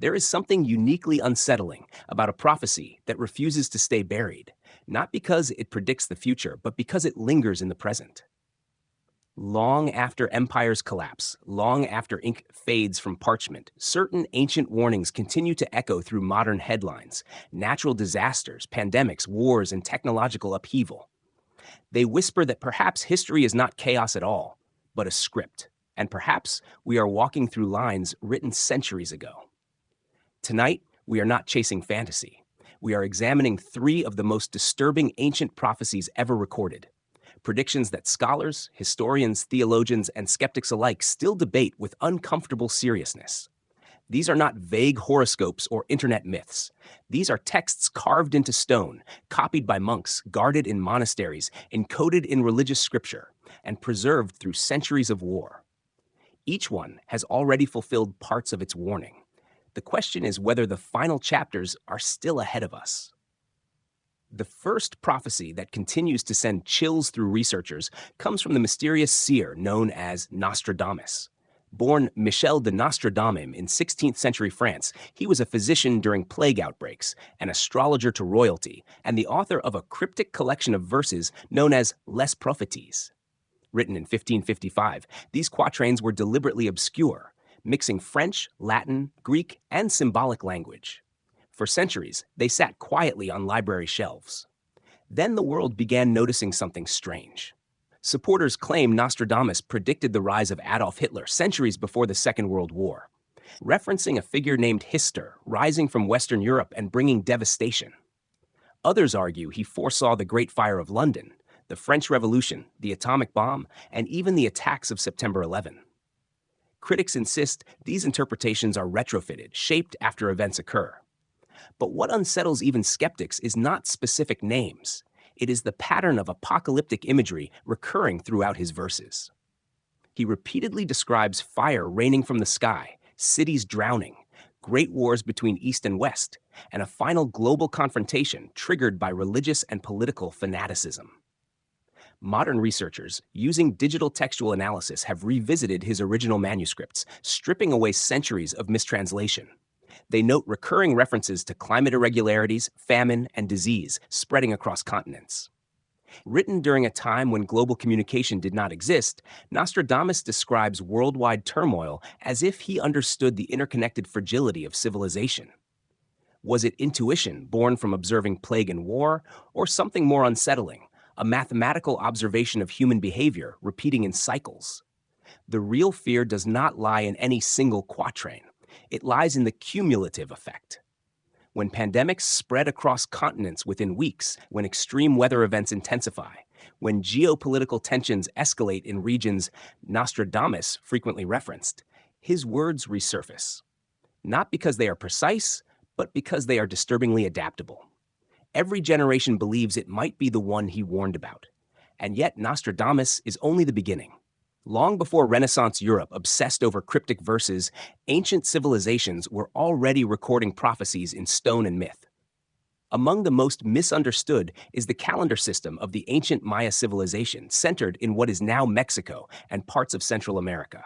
There is something uniquely unsettling about a prophecy that refuses to stay buried, not because it predicts the future, but because it lingers in the present. Long after empires collapse, long after ink fades from parchment, certain ancient warnings continue to echo through modern headlines: natural disasters, pandemics, wars, and technological upheaval. They whisper that perhaps history is not chaos at all, but a script, and perhaps we are walking through lines written centuries ago. Tonight, we are not chasing fantasy. We are examining three of the most disturbing ancient prophecies ever recorded. Predictions that scholars, historians, theologians, and skeptics alike still debate with uncomfortable seriousness. These are not vague horoscopes or internet myths. These are texts carved into stone, copied by monks, guarded in monasteries, encoded in religious scripture, and preserved through centuries of war. Each one has already fulfilled parts of its warning. The question is whether the final chapters are still ahead of us. The first prophecy that continues to send chills through researchers comes from the mysterious seer known as Nostradamus. Born Michel de Nostradamus in 16th century France, he was a physician during plague outbreaks, an astrologer to royalty, and the author of a cryptic collection of verses known as Les Prophéties. Written in 1555, these quatrains were deliberately obscure, mixing French, Latin, Greek, and symbolic language. For centuries, they sat quietly on library shelves. Then the world began noticing something strange. Supporters claim Nostradamus predicted the rise of Adolf Hitler centuries before the Second World War, referencing a figure named Hister rising from Western Europe and bringing devastation. Others argue he foresaw the Great Fire of London, the French Revolution, the atomic bomb, and even the attacks of September 11. Critics insist these interpretations are retrofitted, shaped after events occur. But what unsettles even skeptics is not specific names. It is the pattern of apocalyptic imagery recurring throughout his verses. He repeatedly describes fire raining from the sky, cities drowning, great wars between East and West, and a final global confrontation triggered by religious and political fanaticism. Modern researchers, using digital textual analysis, have revisited his original manuscripts, stripping away centuries of mistranslation. They note recurring references to climate irregularities, famine, and disease spreading across continents. Written during a time when global communication did not exist, Nostradamus describes worldwide turmoil as if he understood the interconnected fragility of civilization. Was it intuition born from observing plague and war, or something more unsettling, a mathematical observation of human behavior repeating in cycles? The real fear does not lie in any single quatrain. It lies in the cumulative effect. When pandemics spread across continents within weeks, when extreme weather events intensify, when geopolitical tensions escalate in regions Nostradamus frequently referenced, his words resurface. Not because they are precise, but because they are disturbingly adaptable. Every generation believes it might be the one he warned about. And yet Nostradamus is only the beginning. Long before Renaissance Europe obsessed over cryptic verses, ancient civilizations were already recording prophecies in stone and myth. Among the most misunderstood is the calendar system of the ancient Maya civilization, centered in what is now Mexico and parts of Central America.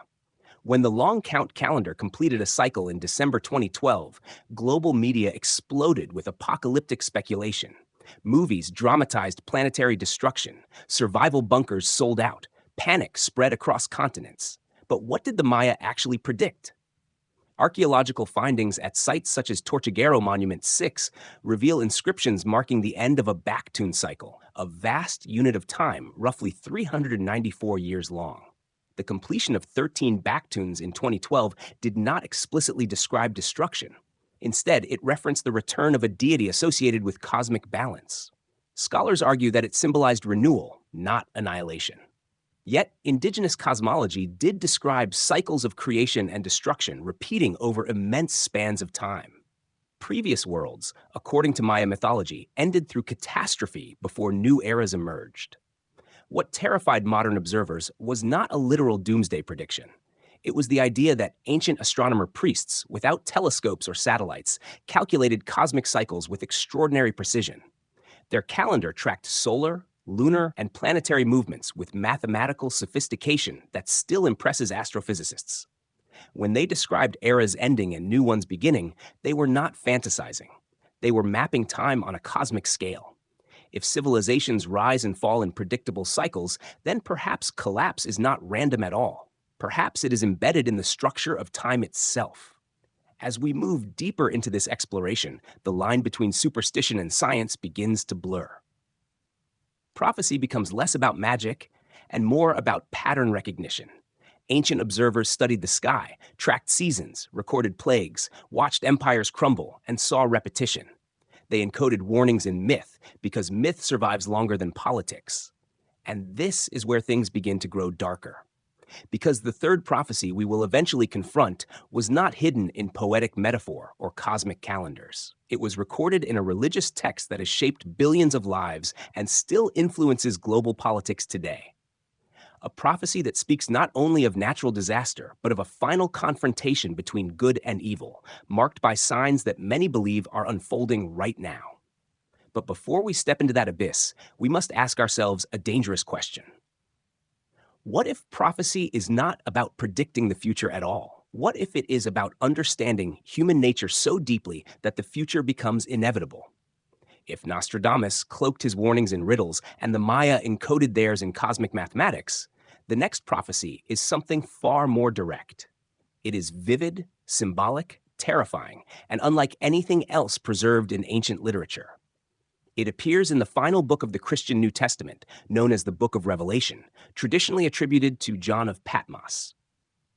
When the long count calendar completed a cycle in December 2012, global media exploded with apocalyptic speculation. Movies dramatized planetary destruction, survival bunkers sold out, panic spread across continents. But what did the Maya actually predict? Archaeological findings at sites such as Tortuguero Monument 6 reveal inscriptions marking the end of a backtune cycle, a vast unit of time roughly 394 years long. The completion of 13 backtunes in 2012 did not explicitly describe destruction. Instead, it referenced the return of a deity associated with cosmic balance. Scholars argue that it symbolized renewal, not annihilation. Yet, indigenous cosmology did describe cycles of creation and destruction repeating over immense spans of time. Previous worlds, according to Maya mythology, ended through catastrophe before new eras emerged. What terrified modern observers was not a literal doomsday prediction. It was the idea that ancient astronomer priests, without telescopes or satellites, calculated cosmic cycles with extraordinary precision. Their calendar tracked solar, lunar, and planetary movements with mathematical sophistication that still impresses astrophysicists. When they described eras ending and new ones beginning, they were not fantasizing. They were mapping time on a cosmic scale. If civilizations rise and fall in predictable cycles, then perhaps collapse is not random at all. Perhaps it is embedded in the structure of time itself. As we move deeper into this exploration, the line between superstition and science begins to blur. Prophecy becomes less about magic and more about pattern recognition. Ancient observers studied the sky, tracked seasons, recorded plagues, watched empires crumble, and saw repetition. They encoded warnings in myth because myth survives longer than politics. And this is where things begin to grow darker. Because the third prophecy we will eventually confront was not hidden in poetic metaphor or cosmic calendars. It was recorded in a religious text that has shaped billions of lives and still influences global politics today. A prophecy that speaks not only of natural disaster, but of a final confrontation between good and evil, marked by signs that many believe are unfolding right now. But before we step into that abyss, we must ask ourselves a dangerous question. What if prophecy is not about predicting the future at all? What if it is about understanding human nature so deeply that the future becomes inevitable? If Nostradamus cloaked his warnings in riddles and the Maya encoded theirs in cosmic mathematics, the next prophecy is something far more direct. It is vivid, symbolic, terrifying, and unlike anything else preserved in ancient literature. It appears in the final book of the Christian New Testament, known as the Book of Revelation, traditionally attributed to John of Patmos.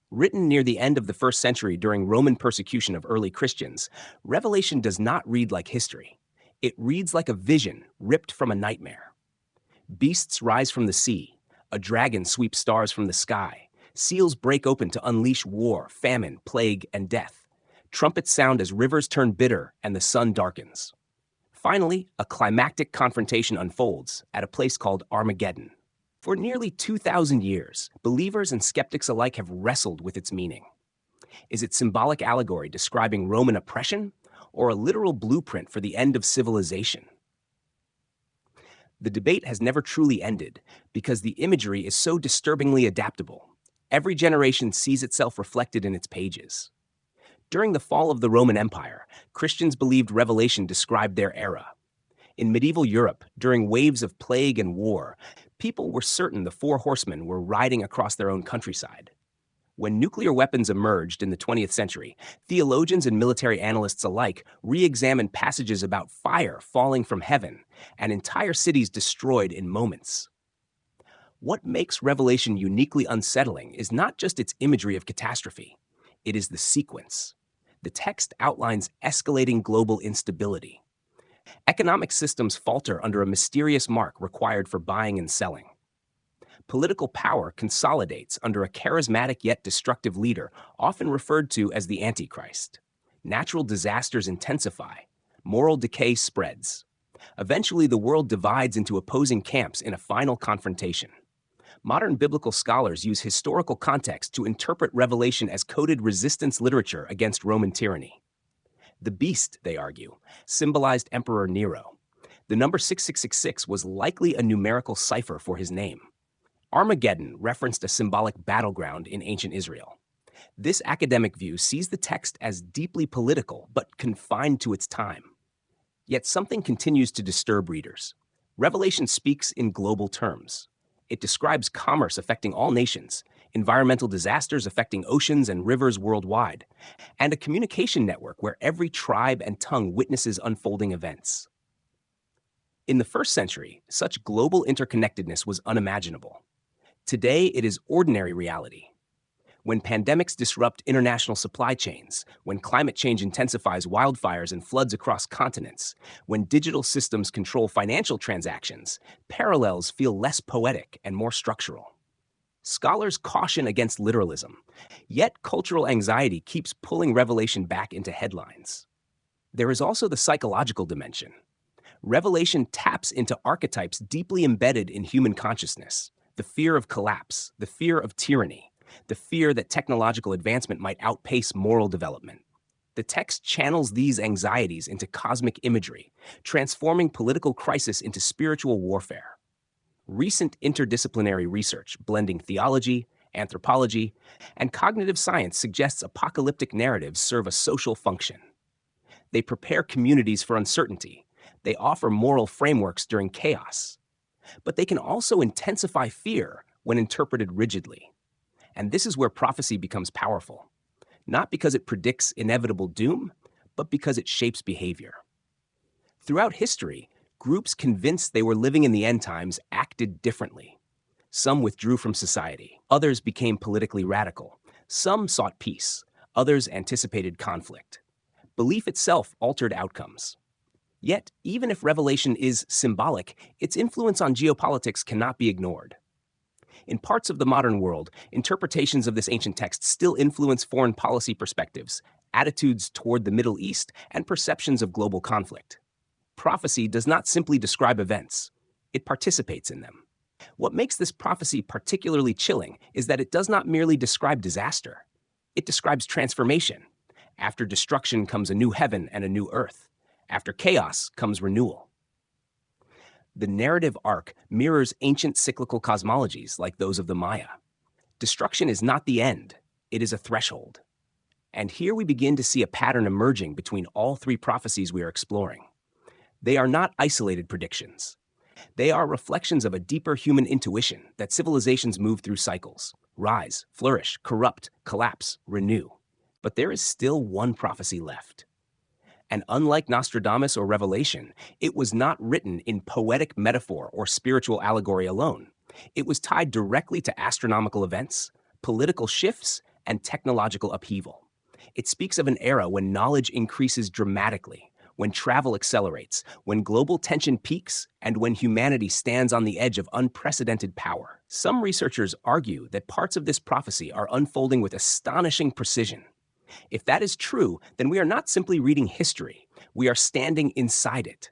Written near the end of the 1st century during Roman persecution of early Christians, Revelation does not read like history. It reads like a vision ripped from a nightmare. Beasts rise from the sea, a dragon sweeps stars from the sky, seals break open to unleash war, famine, plague, and death. Trumpets sound as rivers turn bitter and the sun darkens. Finally, a climactic confrontation unfolds at a place called Armageddon. For nearly 2,000 years, believers and skeptics alike have wrestled with its meaning. Is it symbolic allegory describing Roman oppression, or a literal blueprint for the end of civilization? The debate has never truly ended because the imagery is so disturbingly adaptable. Every generation sees itself reflected in its pages. During the fall of the Roman Empire, Christians believed Revelation described their era. In medieval Europe, during waves of plague and war, people were certain the four horsemen were riding across their own countryside. When nuclear weapons emerged in the 20th century, theologians and military analysts alike re-examined passages about fire falling from heaven and entire cities destroyed in moments. What makes Revelation uniquely unsettling is not just its imagery of catastrophe. It is the sequence. The text outlines escalating global instability. Economic systems falter under a mysterious mark required for buying and selling. Political power consolidates under a charismatic yet destructive leader, often referred to as the Antichrist. Natural disasters intensify. Moral decay spreads. Eventually, the world divides into opposing camps in a final confrontation. Modern biblical scholars use historical context to interpret Revelation as coded resistance literature against Roman tyranny. The beast, they argue, symbolized Emperor Nero. The number 6666 was likely a numerical cipher for his name. Armageddon referenced a symbolic battleground in ancient Israel. This academic view sees the text as deeply political but confined to its time. Yet something continues to disturb readers. Revelation speaks in global terms. It describes commerce affecting all nations, environmental disasters affecting oceans and rivers worldwide, and a communication network where every tribe and tongue witnesses unfolding events. In the 1st century, such global interconnectedness was unimaginable. Today, it is ordinary reality. When pandemics disrupt international supply chains, when climate change intensifies wildfires and floods across continents, when digital systems control financial transactions, parallels feel less poetic and more structural. Scholars caution against literalism, yet cultural anxiety keeps pulling Revelation back into headlines. There is also the psychological dimension. Revelation taps into archetypes deeply embedded in human consciousness: the fear of collapse, the fear of tyranny, the fear that technological advancement might outpace moral development. The text channels these anxieties into cosmic imagery, transforming political crisis into spiritual warfare. Recent interdisciplinary research, blending theology, anthropology, and cognitive science suggests apocalyptic narratives serve a social function. They prepare communities for uncertainty. They offer moral frameworks during chaos. But they can also intensify fear when interpreted rigidly. And this is where prophecy becomes powerful, not because it predicts inevitable doom, but because it shapes behavior. Throughout history, groups convinced they were living in the end times acted differently. Some withdrew from society. Others became politically radical. Some sought peace. Others anticipated conflict. Belief itself altered outcomes. Yet, even if revelation is symbolic, its influence on geopolitics cannot be ignored. In parts of the modern world, interpretations of this ancient text still influence foreign policy perspectives, attitudes toward the Middle East, and perceptions of global conflict. Prophecy does not simply describe events, it participates in them. What makes this prophecy particularly chilling is that it does not merely describe disaster. It describes transformation. After destruction comes a new heaven and a new earth. After chaos comes renewal. The narrative arc mirrors ancient cyclical cosmologies like those of the Maya. Destruction is not the end, it is a threshold. And here we begin to see a pattern emerging between all three prophecies we are exploring. They are not isolated predictions. They are reflections of a deeper human intuition that civilizations move through cycles, rise, flourish, corrupt, collapse, renew. But there is still one prophecy left. And unlike Nostradamus or Revelation, it was not written in poetic metaphor or spiritual allegory alone. It was tied directly to astronomical events, political shifts, and technological upheaval. It speaks of an era when knowledge increases dramatically, when travel accelerates, when global tension peaks, and when humanity stands on the edge of unprecedented power. Some researchers argue that parts of this prophecy are unfolding with astonishing precision. If that is true, then we are not simply reading history, we are standing inside it.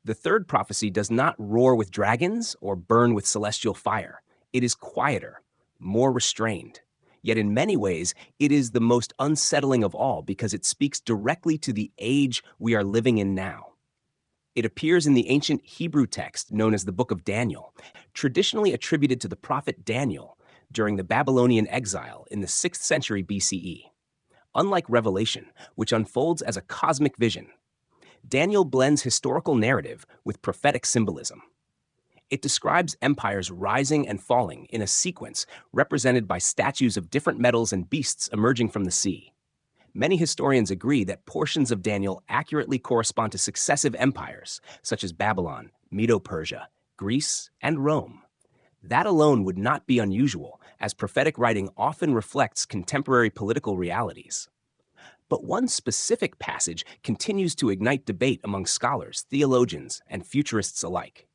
The third prophecy does not roar with dragons or burn with celestial fire. It is quieter, more restrained. Yet in many ways, it is the most unsettling of all because it speaks directly to the age we are living in now. It appears in the ancient Hebrew text known as the Book of Daniel, traditionally attributed to the prophet Daniel during the Babylonian exile in the 6th century BCE. Unlike Revelation, which unfolds as a cosmic vision, Daniel blends historical narrative with prophetic symbolism. It describes empires rising and falling in a sequence represented by statues of different metals and beasts emerging from the sea. Many historians agree that portions of Daniel accurately correspond to successive empires, such as Babylon, Medo-Persia, Greece, and Rome. That alone would not be unusual, as prophetic writing often reflects contemporary political realities. But one specific passage continues to ignite debate among scholars, theologians, and futurists alike.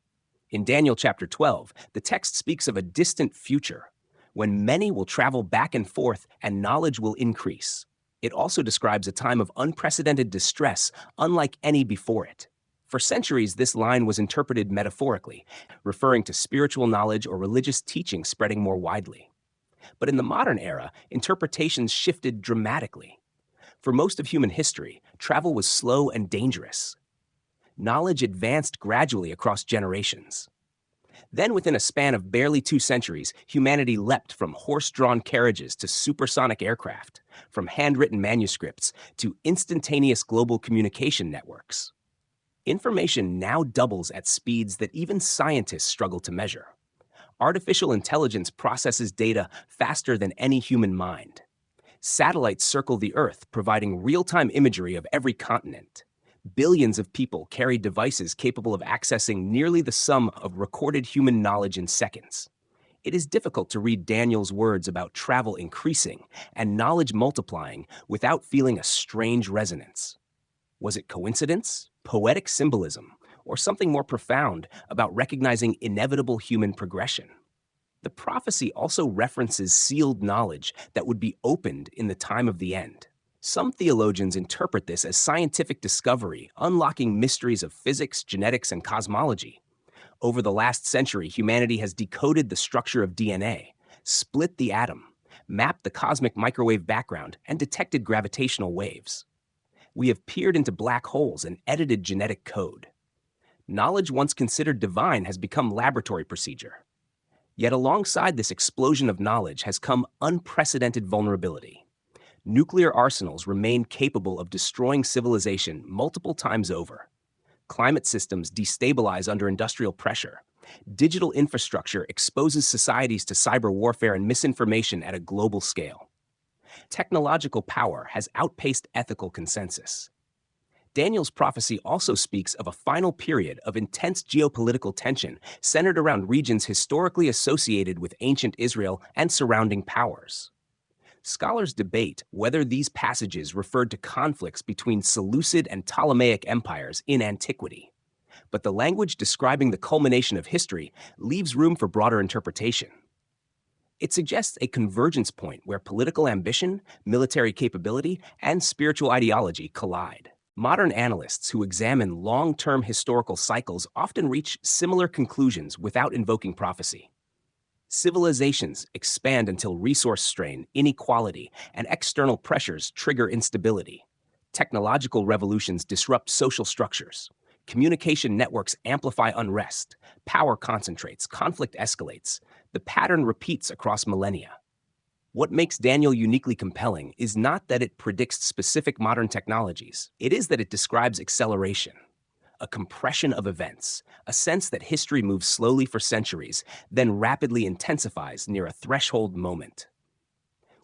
In Daniel chapter 12, the text speaks of a distant future, when many will travel back and forth and knowledge will increase. It also describes a time of unprecedented distress, unlike any before it. For centuries, this line was interpreted metaphorically, referring to spiritual knowledge or religious teaching spreading more widely. But in the modern era, interpretations shifted dramatically. For most of human history, travel was slow and dangerous. Knowledge advanced gradually across generations. Then, within a span of barely 2 centuries, humanity leapt from horse-drawn carriages to supersonic aircraft, from handwritten manuscripts to instantaneous global communication networks. Information now doubles at speeds that even scientists struggle to measure. Artificial intelligence processes data faster than any human mind. Satellites circle the Earth, providing real-time imagery of every continent. Billions of people carry devices capable of accessing nearly the sum of recorded human knowledge in seconds. It is difficult to read Daniel's words about travel increasing and knowledge multiplying without feeling a strange resonance. Was it coincidence, poetic symbolism, or something more profound about recognizing inevitable human progression? The prophecy also references sealed knowledge that would be opened in the time of the end. Some theologians interpret this as scientific discovery, unlocking mysteries of physics, genetics, and cosmology. Over the last century, humanity has decoded the structure of DNA, split the atom, mapped the cosmic microwave background, and detected gravitational waves. We have peered into black holes and edited genetic code. Knowledge once considered divine has become laboratory procedure. Yet alongside this explosion of knowledge has come unprecedented vulnerability. Nuclear arsenals remain capable of destroying civilization multiple times over. Climate systems destabilize under industrial pressure. Digital infrastructure exposes societies to cyber warfare and misinformation at a global scale. Technological power has outpaced ethical consensus. Daniel's prophecy also speaks of a final period of intense geopolitical tension centered around regions historically associated with ancient Israel and surrounding powers. Scholars debate whether these passages referred to conflicts between Seleucid and Ptolemaic empires in antiquity. But the language describing the culmination of history leaves room for broader interpretation. It suggests a convergence point where political ambition, military capability, and spiritual ideology collide. Modern analysts who examine long-term historical cycles often reach similar conclusions without invoking prophecy. Civilizations expand until resource strain, inequality, and external pressures trigger instability. Technological revolutions disrupt social structures. Communication networks amplify unrest. Power concentrates, conflict escalates. The pattern repeats across millennia. What makes Daniel uniquely compelling is not that it predicts specific modern technologies. It is that it describes acceleration, a compression of events, a sense that history moves slowly for centuries, then rapidly intensifies near a threshold moment.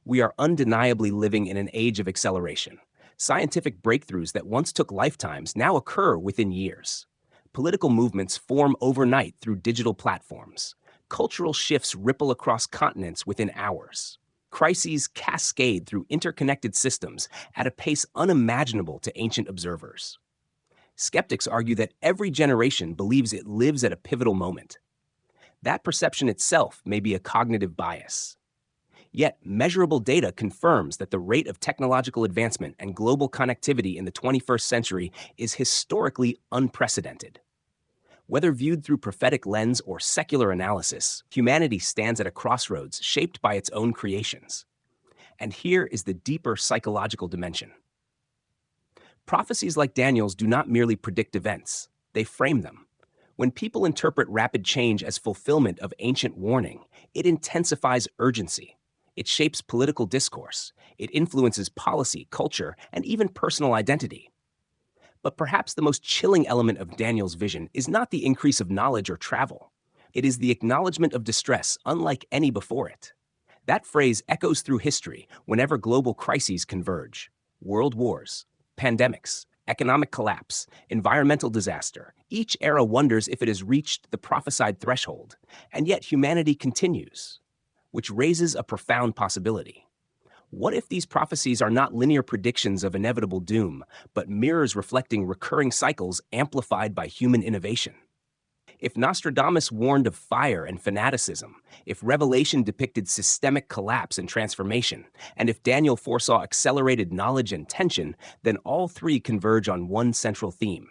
We are undeniably living in an age of acceleration. Scientific breakthroughs that once took lifetimes now occur within years. Political movements form overnight through digital platforms. Cultural shifts ripple across continents within hours. Crises cascade through interconnected systems at a pace unimaginable to ancient observers. Skeptics argue that every generation believes it lives at a pivotal moment. That perception itself may be a cognitive bias. Yet, measurable data confirms that the rate of technological advancement and global connectivity in the 21st century is historically unprecedented. Whether viewed through prophetic lens or secular analysis, humanity stands at a crossroads shaped by its own creations. And here is the deeper psychological dimension. Prophecies like Daniel's do not merely predict events, they frame them. When people interpret rapid change as fulfillment of ancient warning, it intensifies urgency. It shapes political discourse. It influences policy, culture, and even personal identity. But perhaps the most chilling element of Daniel's vision is not the increase of knowledge or travel. It is the acknowledgement of distress unlike any before it. That phrase echoes through history whenever global crises converge. World wars, pandemics, economic collapse, environmental disaster. Each era wonders if it has reached the prophesied threshold, and yet humanity continues, which raises a profound possibility. What if these prophecies are not linear predictions of inevitable doom, but mirrors reflecting recurring cycles amplified by human innovation? If Nostradamus warned of fire and fanaticism, if Revelation depicted systemic collapse and transformation, and if Daniel foresaw accelerated knowledge and tension, then all three converge on one central theme.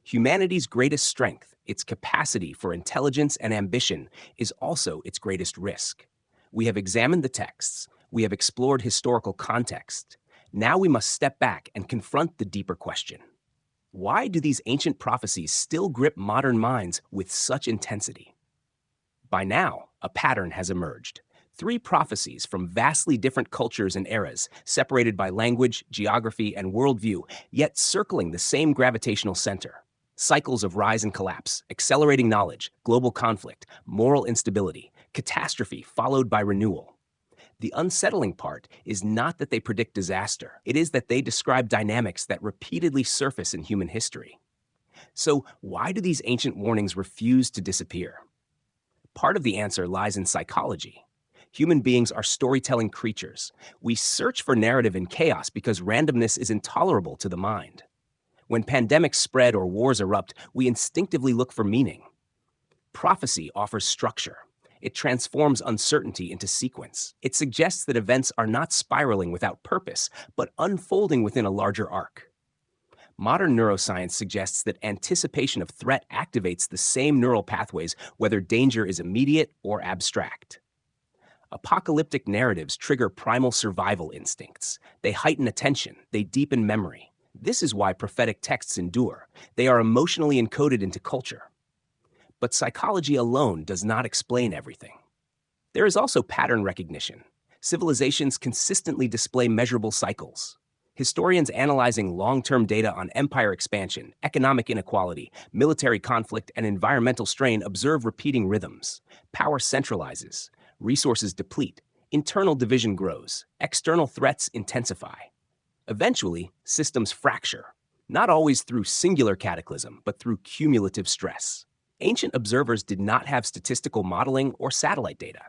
Humanity's greatest strength, its capacity for intelligence and ambition, is also its greatest risk. We have examined the texts. We have explored historical context. Now we must step back and confront the deeper question. Why do these ancient prophecies still grip modern minds with such intensity? By now, a pattern has emerged. Three prophecies from vastly different cultures and eras, separated by language, geography, and worldview, yet circling the same gravitational center. Cycles of rise and collapse, accelerating knowledge, global conflict, moral instability, catastrophe followed by renewal. The unsettling part is not that they predict disaster. It is that they describe dynamics that repeatedly surface in human history. So, why do these ancient warnings refuse to disappear? Part of the answer lies in psychology. Human beings are storytelling creatures. We search for narrative in chaos because randomness is intolerable to the mind. When pandemics spread or wars erupt, we instinctively look for meaning. Prophecy offers structure. It transforms uncertainty into sequence. It suggests that events are not spiraling without purpose, but unfolding within a larger arc. Modern neuroscience suggests that anticipation of threat activates the same neural pathways, whether danger is immediate or abstract. Apocalyptic narratives trigger primal survival instincts. They heighten attention. They deepen memory. This is why prophetic texts endure. They are emotionally encoded into culture. But psychology alone does not explain everything. There is also pattern recognition. Civilizations consistently display measurable cycles. Historians analyzing long-term data on empire expansion, economic inequality, military conflict, and environmental strain observe repeating rhythms. Power centralizes, resources deplete, internal division grows, external threats intensify. Eventually, systems fracture, not always through singular cataclysm, but through cumulative stress. Ancient observers did not have statistical modeling or satellite data,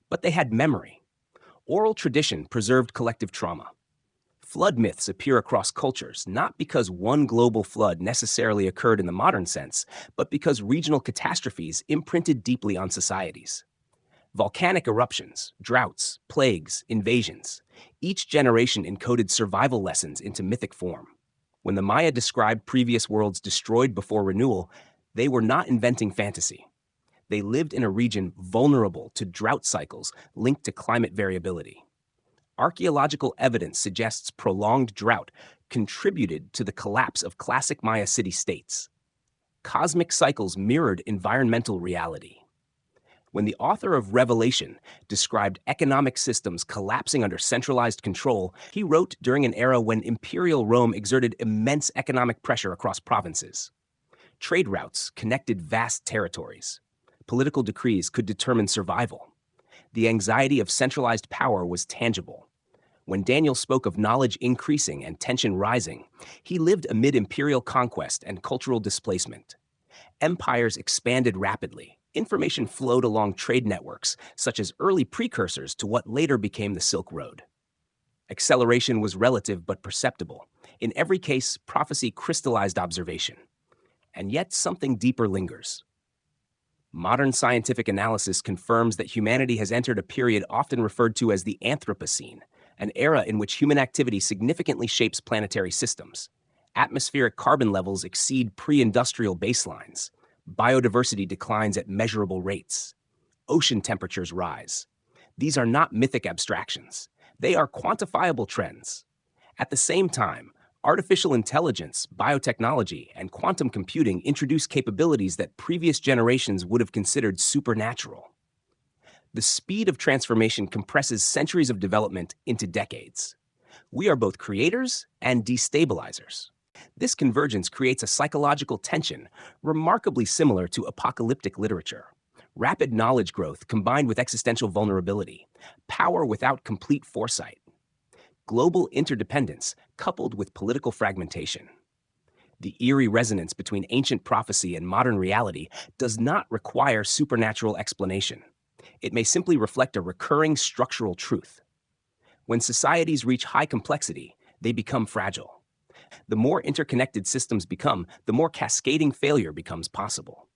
but they had memory. Oral tradition preserved collective trauma. Flood myths appear across cultures, not because one global flood necessarily occurred in the modern sense, but because regional catastrophes imprinted deeply on societies. Volcanic eruptions, droughts, plagues, invasions. Each generation encoded survival lessons into mythic form. When the Maya described previous worlds destroyed before renewal, they were not inventing fantasy. They lived in a region vulnerable to drought cycles linked to climate variability. Archaeological evidence suggests prolonged drought contributed to the collapse of classic Maya city-states. Cosmic cycles mirrored environmental reality. When the author of Revelation described economic systems collapsing under centralized control, he wrote during an era when imperial Rome exerted immense economic pressure across provinces. Trade routes connected vast territories. Political decrees could determine survival. The anxiety of centralized power was tangible. When Daniel spoke of knowledge increasing and tension rising, he lived amid imperial conquest and cultural displacement. Empires expanded rapidly. Information flowed along trade networks, such as early precursors to what later became the Silk Road. Acceleration was relative but perceptible. In every case, prophecy crystallized observation. And yet something deeper lingers. Modern scientific analysis confirms that humanity has entered a period often referred to as the Anthropocene, an era in which human activity significantly shapes planetary systems. Atmospheric carbon levels exceed pre-industrial baselines. Biodiversity declines at measurable rates. Ocean temperatures rise. These are not mythic abstractions. They are quantifiable trends. At the same time, artificial intelligence, biotechnology, and quantum computing introduce capabilities that previous generations would have considered supernatural. The speed of transformation compresses centuries of development into decades. We are both creators and destabilizers. This convergence creates a psychological tension remarkably similar to apocalyptic literature. Rapid knowledge growth combined with existential vulnerability, power without complete foresight, global interdependence coupled with political fragmentation. The eerie resonance between ancient prophecy and modern reality does not require supernatural explanation. It may simply reflect a recurring structural truth. When societies reach high complexity, they become fragile. The more interconnected systems become, the more cascading failure becomes possible.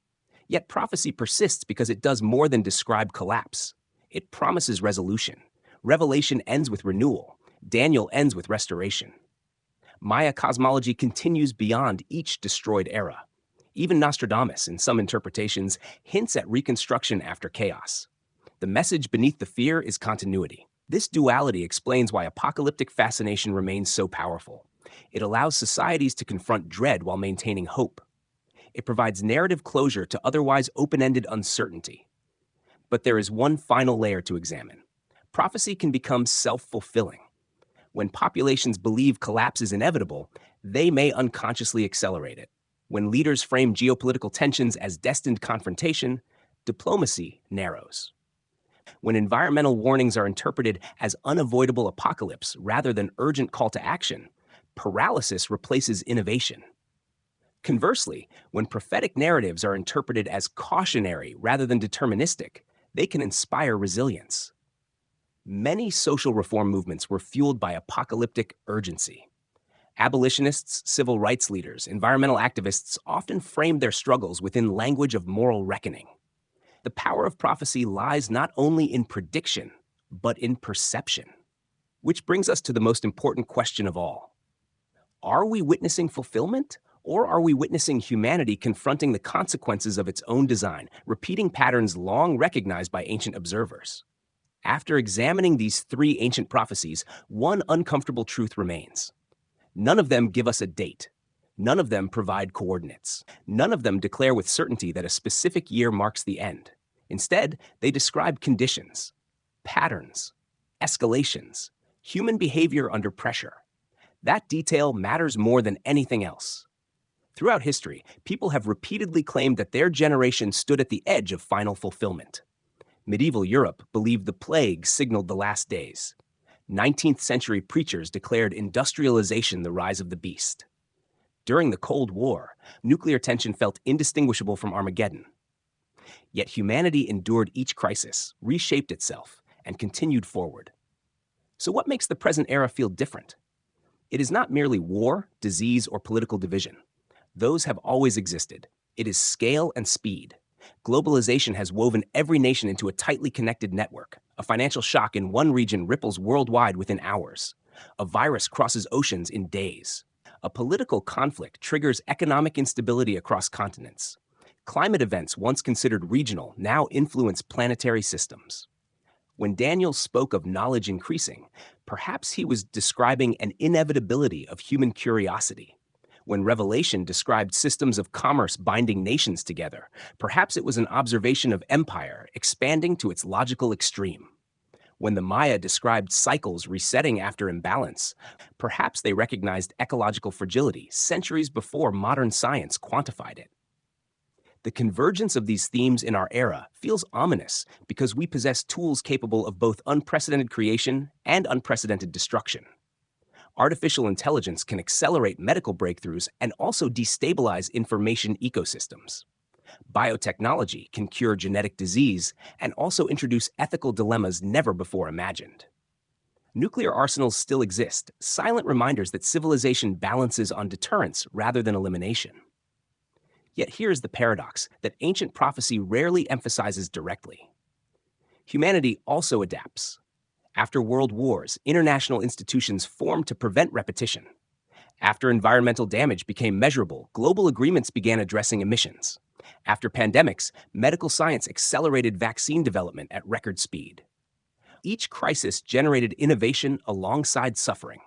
Yet prophecy persists because it does more than describe collapse. It promises resolution. Revelation ends with renewal. Daniel ends with restoration. Maya cosmology continues beyond each destroyed era. Even Nostradamus, in some interpretations, hints at reconstruction after chaos. The message beneath the fear is continuity. This duality explains why apocalyptic fascination remains so powerful. It allows societies to confront dread while maintaining hope. It provides narrative closure to otherwise open-ended uncertainty. But there is one final layer to examine. Prophecy can become self-fulfilling. When populations believe collapse is inevitable, they may unconsciously accelerate it. When leaders frame geopolitical tensions as destined confrontation, diplomacy narrows. When environmental warnings are interpreted as unavoidable apocalypse rather than urgent call to action, paralysis replaces innovation. Conversely, when prophetic narratives are interpreted as cautionary rather than deterministic, they can inspire resilience. Many social reform movements were fueled by apocalyptic urgency. Abolitionists, civil rights leaders, environmental activists often framed their struggles within language of moral reckoning. The power of prophecy lies not only in prediction, but in perception. Which brings us to the most important question of all. Are we witnessing fulfillment, or are we witnessing humanity confronting the consequences of its own design, repeating patterns long recognized by ancient observers? After examining these three ancient prophecies, one uncomfortable truth remains. None of them give us a date. None of them provide coordinates. None of them declare with certainty that a specific year marks the end. Instead, they describe conditions, patterns, escalations, human behavior under pressure. That detail matters more than anything else. Throughout history, people have repeatedly claimed that their generation stood at the edge of final fulfillment. Medieval Europe believed the plague signaled the last days. 19th century preachers declared industrialization the rise of the beast. During the Cold War, nuclear tension felt indistinguishable from Armageddon. Yet humanity endured each crisis, reshaped itself, and continued forward. So what makes the present era feel different? It is not merely war, disease, or political division. Those have always existed. It is scale and speed. Globalization has woven every nation into a tightly connected network. A financial shock in one region ripples worldwide within hours. A virus crosses oceans in days. A political conflict triggers economic instability across continents. Climate events once considered regional now influence planetary systems. When Daniel spoke of knowledge increasing, perhaps he was describing an inevitability of human curiosity. When Revelation described systems of commerce binding nations together, perhaps it was an observation of empire expanding to its logical extreme. When the Maya described cycles resetting after imbalance, perhaps they recognized ecological fragility centuries before modern science quantified it. The convergence of these themes in our era feels ominous because we possess tools capable of both unprecedented creation and unprecedented destruction. Artificial intelligence can accelerate medical breakthroughs and also destabilize information ecosystems. Biotechnology can cure genetic disease and also introduce ethical dilemmas never before imagined. Nuclear arsenals still exist, silent reminders that civilization balances on deterrence rather than elimination. Yet here's the paradox that ancient prophecy rarely emphasizes directly. Humanity also adapts. After world wars, international institutions formed to prevent repetition. After environmental damage became measurable, global agreements began addressing emissions. After pandemics, medical science accelerated vaccine development at record speed. Each crisis generated innovation alongside suffering.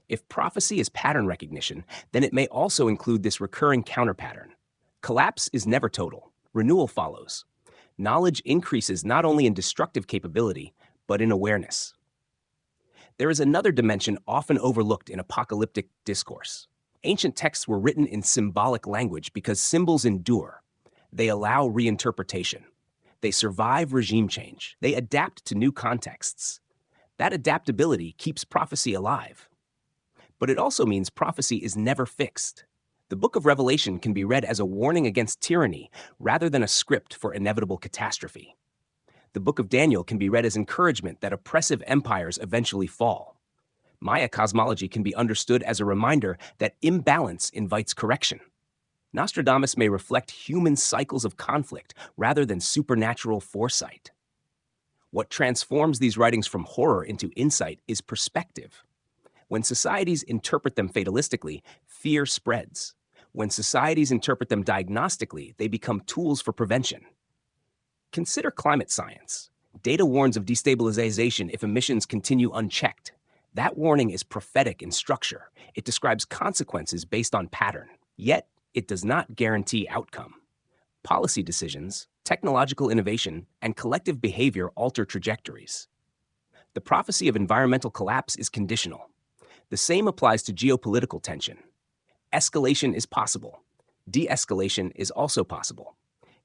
If prophecy is pattern recognition, then it may also include this recurring counterpattern. Collapse is never total. Renewal follows. Knowledge increases not only in destructive capability, but in awareness. There is another dimension often overlooked in apocalyptic discourse. Ancient texts were written in symbolic language because symbols endure. They allow reinterpretation. They survive regime change. They adapt to new contexts. That adaptability keeps prophecy alive. But it also means prophecy is never fixed. The book of Revelation can be read as a warning against tyranny rather than a script for inevitable catastrophe. The book of Daniel can be read as encouragement that oppressive empires eventually fall. Maya cosmology can be understood as a reminder that imbalance invites correction. Nostradamus may reflect human cycles of conflict rather than supernatural foresight. What transforms these writings from horror into insight is perspective. When societies interpret them fatalistically, fear spreads. When societies interpret them diagnostically, they become tools for prevention. Consider climate science. Data warns of destabilization if emissions continue unchecked. That warning is prophetic in structure. It describes consequences based on pattern. Yet, it does not guarantee outcome. Policy decisions, technological innovation, and collective behavior alter trajectories. The prophecy of environmental collapse is conditional. The same applies to geopolitical tension. Escalation is possible. De-escalation is also possible.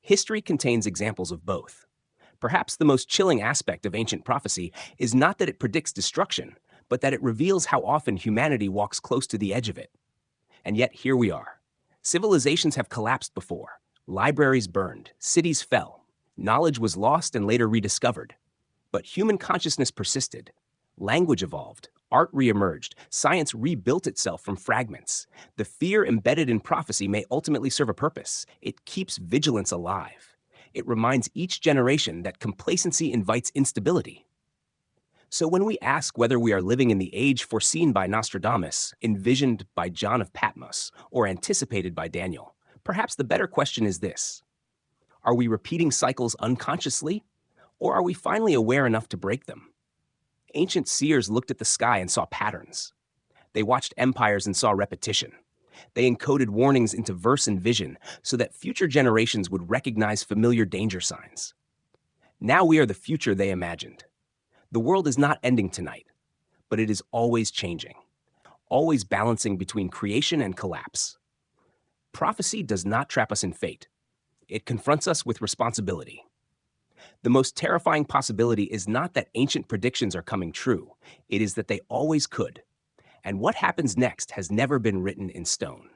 History contains examples of both. Perhaps the most chilling aspect of ancient prophecy is not that it predicts destruction, but that it reveals how often humanity walks close to the edge of it. And yet here we are. Civilizations have collapsed before. Libraries burned, cities fell. Knowledge was lost and later rediscovered. But human consciousness persisted. Language evolved. Art reemerged. Science rebuilt itself from fragments. The fear embedded in prophecy may ultimately serve a purpose. It keeps vigilance alive. It reminds each generation that complacency invites instability. So when we ask whether we are living in the age foreseen by Nostradamus, envisioned by John of Patmos, or anticipated by Daniel, perhaps the better question is this: are we repeating cycles unconsciously, or are we finally aware enough to break them? Ancient seers looked at the sky and saw patterns. They watched empires and saw repetition. They encoded warnings into verse and vision so that future generations would recognize familiar danger signs. Now we are the future they imagined. The world is not ending tonight, but it is always changing, always balancing between creation and collapse. Prophecy does not trap us in fate. It confronts us with responsibility. The most terrifying possibility is not that ancient predictions are coming true. It is that they always could. And what happens next has never been written in stone.